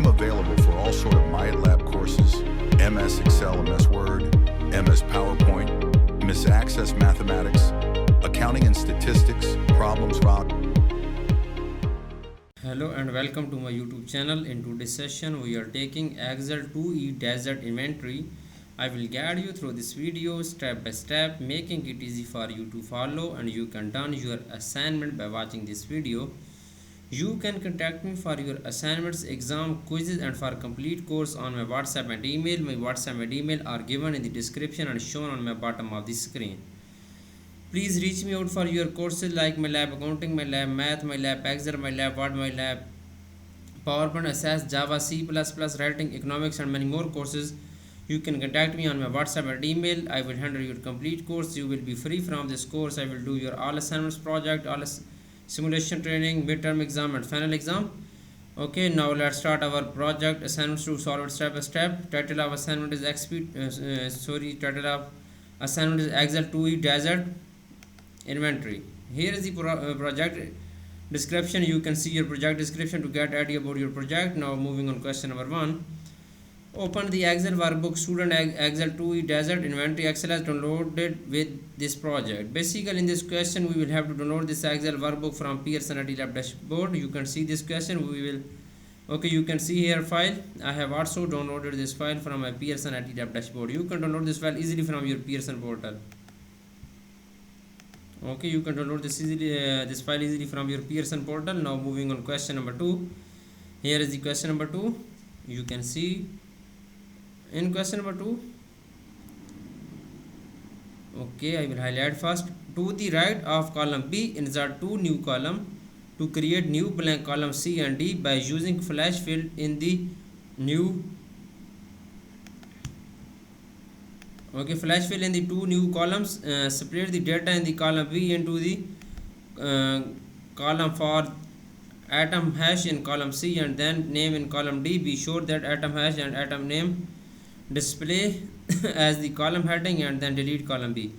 I'm available for all sort of MyLab courses, MS Excel, MS Word, MS PowerPoint, MS Access Mathematics, Accounting and Statistics, Problems Rock. Hello and welcome to my YouTube channel. In today's session we are taking Excel 2E Desert Inventory. I will guide you through this video step by step, making it easy for you to follow, and you can done your assignment by watching this video. You can contact me for your assignments, exam, quizzes and for complete course on my WhatsApp and email. My WhatsApp and email are given in the description and shown on my bottom of the screen. Please reach me out for your courses like MyLab Accounting, MyLab Math, MyLab Excel, MyLab Word, MyLab PowerPoint, Access, Java, C++, Writing, Economics and many more courses. You can contact me on my WhatsApp and email. I will handle your complete course. You will be free from this course. I will do your all assignments project, all simulation training, midterm exam and final exam. Okay, now let's start our project assignments to solve it step by step. Title of assignment is title of assignment is Excel 2E Desert Inventory. Here is the project description. You can see your project description to get idea about your project. Now moving on question number 1. Open the Excel workbook student Excel 2E Desert Inventory. Excel has downloaded with this project. Basically in this question we will have to download this Excel workbook from Pearson IT Lab dashboard. You can see this question you can see here file. I have also downloaded this file from my Pearson IT Lab dashboard. You can download this file easily from your Pearson portal. Okay, you can download this file easily from your Pearson portal. Now moving on question number 2. Here is the question number 2. You can see in question number 2. Okay, I will highlight first. To the right of column B, insert 2 new column to create new blank column C and D by using flash fill in the new. Okay, flash fill in the 2 new columns. Split the data in the column B into the column for atom hash in column C and then name in column D. Be sure that atom hash and atom name display as the column heading and then delete column B.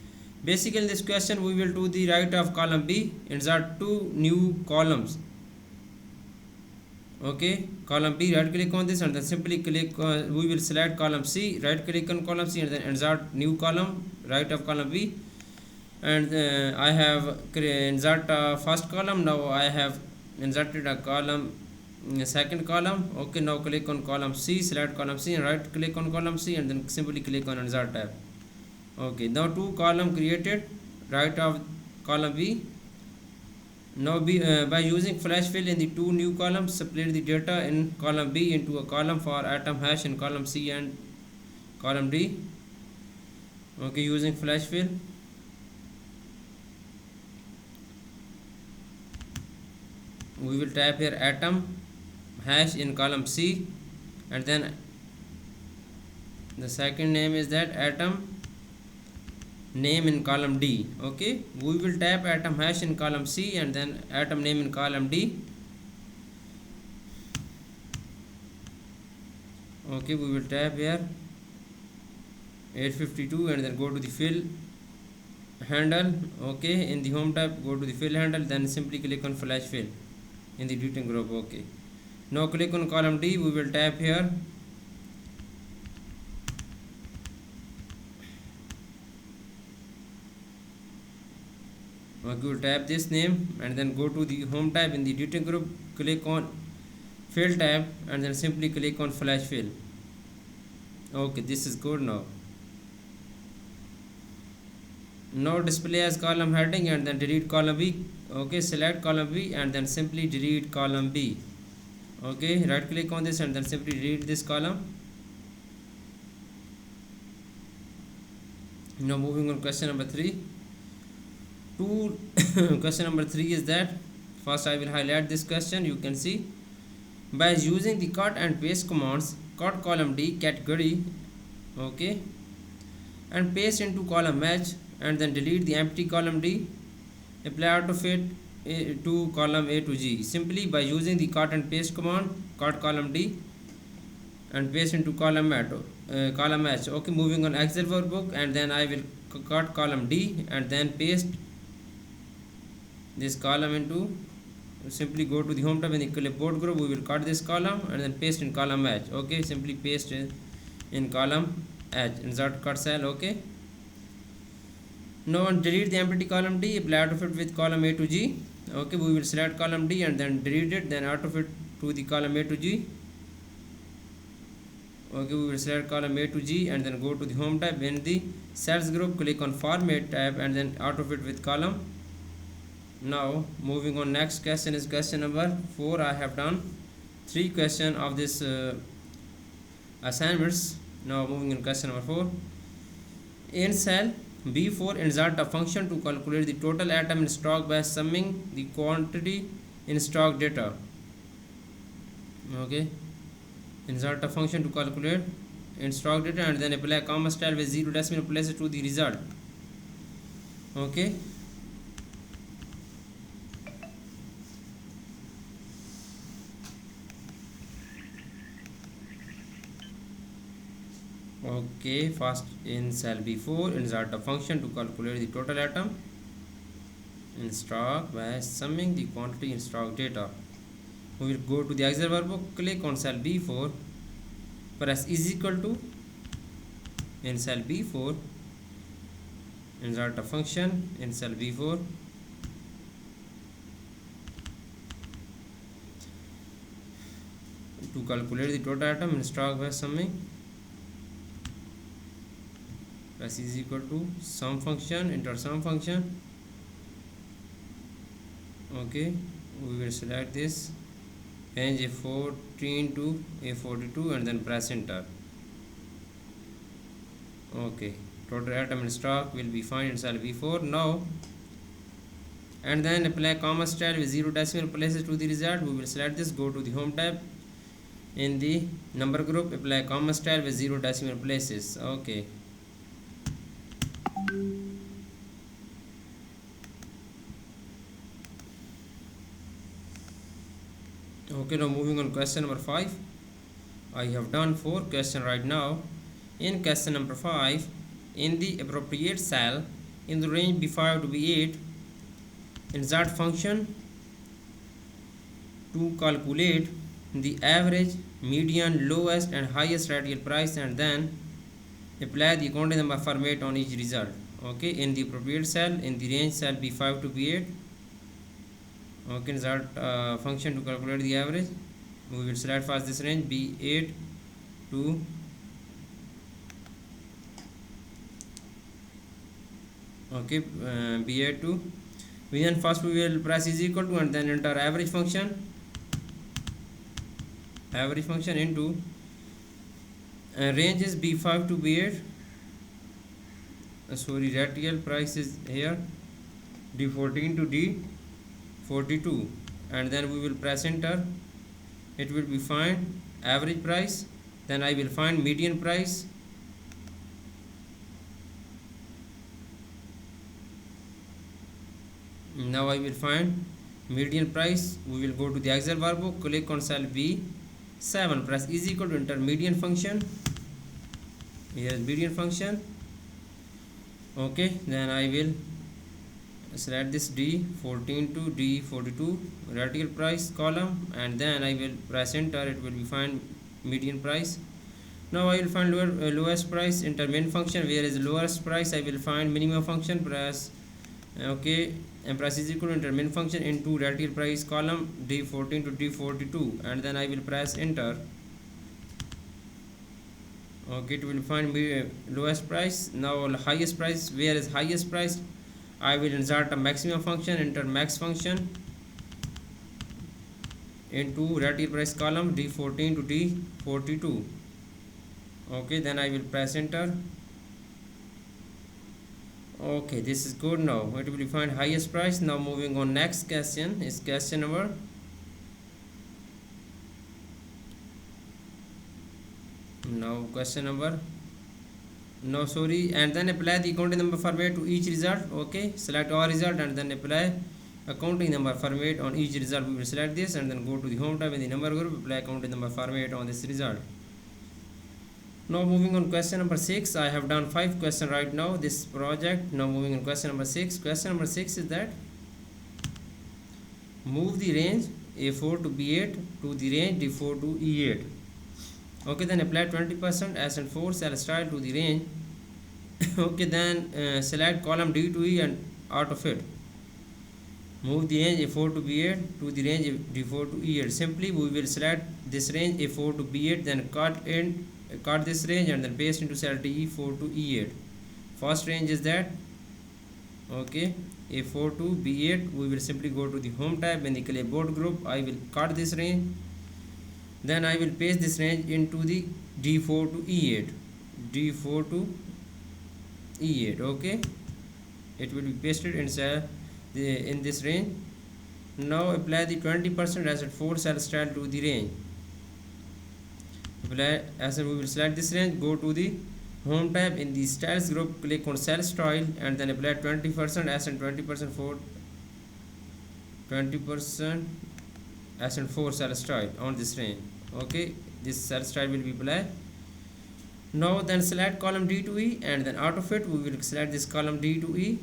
Basically in this question we will to the right of column B insert 2 new columns. Okay, column B, right click on this and then simply click we will select column C, right click on column C and then insert new column right of column B, and I have insert first column. Now I have inserted a column second column. Okay, now click on column C, select column C and right click on column C and then simply click on insert tab. Okay, now 2 column created right of column B. Now by using flash fill in the 2 new columns, split the data in column B into a column for atom hash in column C and column D. Okay, using flash fill. We will type here atom hash in column C and then the second name is that atom name in column D. Okay, we will type atom hash in column C and then atom name in column D. Okay, we will type here 852 and then go to the fill handle. Okay, in the home tab go to the fill handle, then simply click on flash fill in the editing group. Okay, now click on column D. We will type here we will type this name and then go to the home tab. In the editing group click on fill tab and then simply click on flash fill. Okay, this is good. Now display as column heading and then delete column B. Okay, select column B and then simply delete column B. Okay, right click on this and then simply delete this column. Now moving on question number 3. Question number 3 is that first I will highlight this question. You can see by using the cut and paste commands, cut column D category, okay, and paste into column match and then delete the empty column D. Apply auto fit to column A to G. Simply by using the cut and paste command, cut column D and paste into column match. Okay, moving on Excel workbook and then I will cut column D and then paste this column into simply go to the home tab in the clipboard group. We will cut this column and then paste in column H. Okay, simply paste in column H. Insert cut cell. Okay. Now delete the empty column D. Apply autofit with column A to G. Okay, we will select column D and then delete it. Then autofit to the column A to G. Okay, we will select column A to G and then go to the home tab. In the cells group, click on format tab and then autofit with column. Now moving on, next question is question number 4. I have done 3 questions of this assignments. Now moving on question number 4. In cell B4, insert a function to calculate the total atom in stock by summing the quantity in stock data. Okay, insert a function to calculate in stock data and then apply comma style with 0 decimal places to the result. Okay. Okay, first in cell B4, insert a function to calculate the total atom in stock by summing the quantity in stock data. We will go to the Excel workbook, click on cell B4, press is equal to, in cell B4, insert a function in cell B4. To calculate the total atom in stock by summing, press is equal to sum function, enter sum function. Okay, we will select this range A14 to A42 and then press enter. Okay, total atom in stock will be found in cell B4 now, and then apply comma style with 0 decimal places to the result. We will select this, go to the home tab, in the number group apply comma style with 0 decimal places. Okay. Okay, now moving on question number 5. I have done 4 questions right now. In question number 5, in the appropriate cell in the range B5 to B8, insert function to calculate the average, median, lowest and highest radial price and then apply the accounting number format on each result. Okay, in the appropriate cell in the range cell B5 to B8. Okay, insert function to calculate the average. We will select first this range B8 to B8 to. Then first we will press is equal to and then enter average function into range is B5 to B8. Sorry, radial price is here D14 to D42 and then we will press enter. It will be find average price, then I will find median price, now I will find median price. We will go to the Excel workbook, click on cell B7, press is equal to enter median function. Here is median function. Okay, then I will select this D14 to D42 radial price column and then I will press enter. It will be find median price. Now I will find lowest price, enter main function. Where is lowest price? I will find minimum function, press okay and press is equal to enter main function into radial price column D14 to D42 and then I will press enter. Okay, it will find lowest price. Now highest price, where is highest price? I will insert a maximum function, enter max function into radial price column D14 to D42. Okay, then I will press enter. Okay, this is good. Now it will find highest price. Now moving on, next question is question number and then apply the accounting number format to each result. Okay, select all result and then apply accounting number format on each result. We will select this and then go to the home tab in the number group, apply accounting number format on this result. Now moving on question number 6. I have done 5 questions right now this project. Now moving on question number 6. Question number 6 is that Move the range A4 to B8 to the range D4 to E8. Okay, then apply 20% ascent force cell style to the range. Okay, then select column D to E and out of it. Move the range A4 to B8 to the range D4 to E8. Simply we will select this range A4 to B8, then cut this range and then paste into cell D4 to E8. First range is that. Okay, A4 to B8. We will simply go to the home tab in the clipboard group. I will cut this range. Then I will paste this range into the D4 to E8. D4 to E8. Okay, it will be pasted inside in this range. Now apply the 20% ascent force cell style to the range. Apply as we will select this range, go to the home tab in the styles group, click on cell style and then apply 20% ascent 20% for 20% ascent force cell style on this range. Okay, this cell style will be applied. Now then select column D to E and then out of it we will select this column D to E.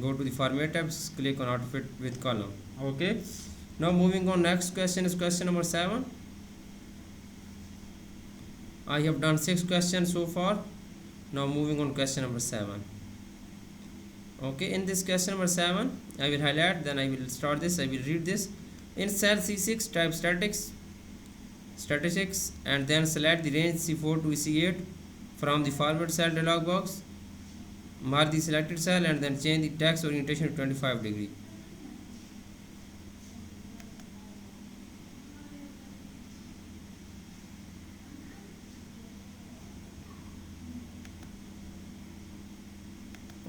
Go to the format tabs, click on out of it with column. Okay, now moving on, next question is question number 7. I have done 6 questions so far. Now moving on question number 7. Okay, in this question number 7 I will highlight, then I will start this, I will read this. In cell C6 type statistics and then select the range C4 to C8 from the forward cell dialog box. Mark the selected cell and then change the text orientation to 25 degree.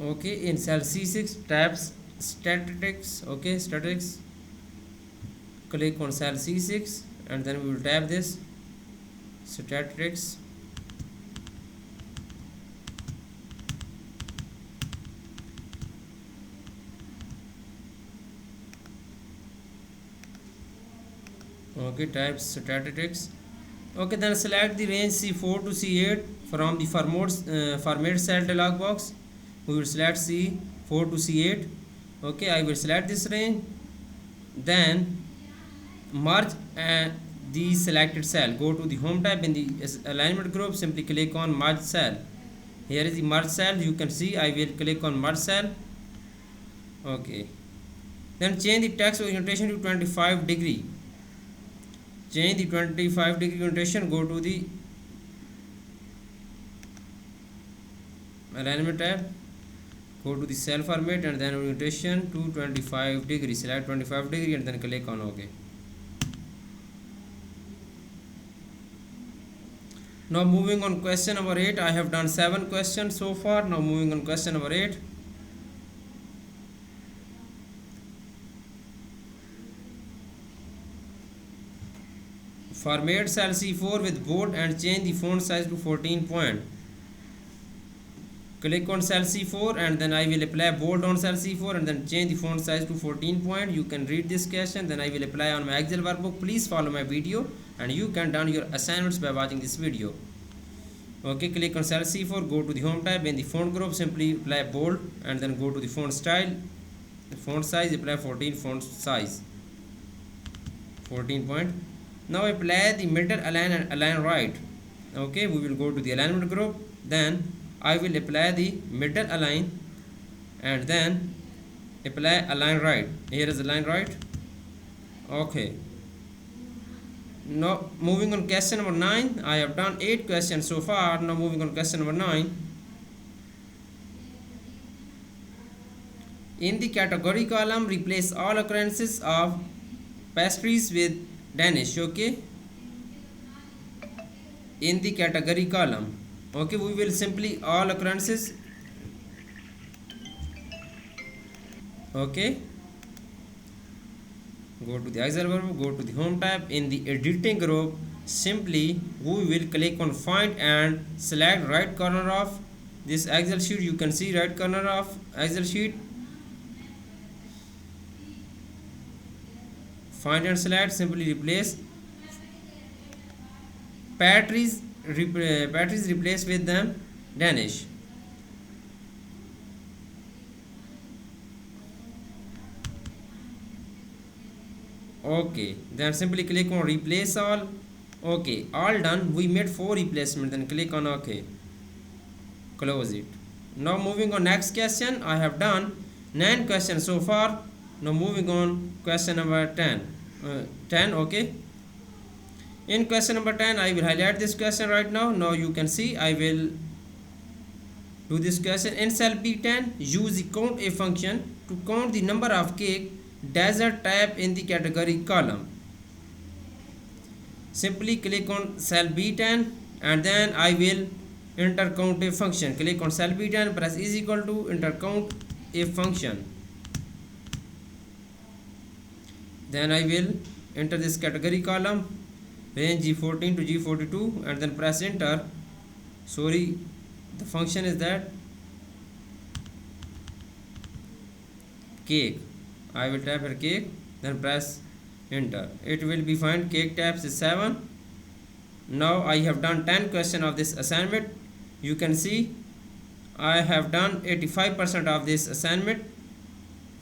Okay, in cell C6 tabs statistics. Okay, statistics, click on cell C6 and then we will tab this statistics. Okay, type statistics. Okay, then select the range C4 to C8 from the format cell dialog box. We will select C4 to C8. Okay, I will select this range, then merge the selected cell. Go to the home tab in the alignment group, simply click on merge cell. Here is the merge cell, you can see. I will click on merge cell. Okay, then change the text orientation to 25 degree. Change the 25 degree orientation, go to the alignment tab, go to the cell format and then orientation to 25 degree. Select 25 degree and then click on OK. Now moving on question number 8. I have done 7 questions so far. Now moving on question number 8. Format cell C4 with bold and change the font size to 14 point. Click on cell C4 and then I will apply bold on cell C4 and then change the font size to 14 point. You can read this question, then I will apply on my Excel workbook. Please follow my video and you can done your assignments by watching this video. Okay, click on cell C4, go to the home tab in the font group, simply apply bold and then go to the font style, font size, apply 14 font size, 14 point. Now apply the middle align and align right. Okay, we will go to the alignment group, then I will apply the middle align and then apply align right. Here is align right. Okay, now moving on question number 9. I have done 8 questions so far. Now moving on question number 9. In the category column, replace all occurrences of pastries with Danish. Okay, in the category column, okay, we will simply all occurrences. Okay, go to the Excel group, go to the home tab in the editing group, simply we will click on find and select right corner of this Excel sheet. You can see right corner of Excel sheet, find and select, simply replace Patrice replace with them Danish. Okay, then simply click on replace all. Okay, all done. We made 4 replacement. Then click on OK. Close it. Now moving on next question. I have done 9 questions so far. Now moving on question number 10. 10. Okay. In question number 10, I will highlight this question right now. Now you can see I will do this question. In cell B10, use the count a function to count the number of cake desert type in the category column. Simply click on cell B10 and then I will enter count a function. Click on cell B10, press is equal to enter count a function. Then I will enter this category column, range G14 to G42, and then press enter. Sorry, the function is that cake. I will type here cake, then press enter. It will be find cake types is 7. Now I have done 10 question of this assignment. You can see I have done 85% of this assignment.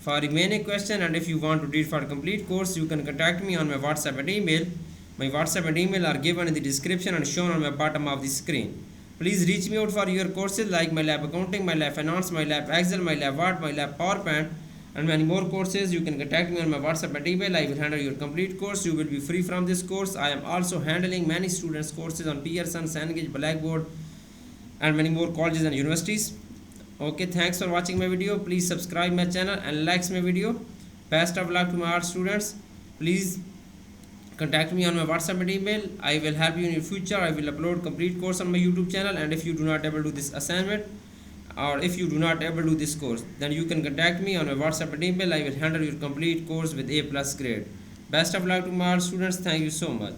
For remaining question, and if you want to read for complete course, you can contact me on my WhatsApp and email. My WhatsApp and email are given in the description and shown on my bottom of the screen. Please reach me out for your courses like MyLab Accounting, MyLab Finance, MyLab Excel, MyLab Word, MyLab PowerPoint, and many more courses. You can contact me on my WhatsApp and email. I will handle your complete course. You will be free from this course. I am also handling many students courses on Pearson, Cengage, Blackboard, and many more colleges and universities. Okay, thanks for watching my video. Please subscribe my channel and like my video. Best of luck to my art students. Please contact me on my WhatsApp and email. I will help you in your future. I will upload complete course on my YouTube channel, and if you do not able to do this assignment, or if you do not able to do this course, then you can contact me on my WhatsApp and email. I will handle your complete course with A+ grade. Best of luck to my art students. Thank you so much.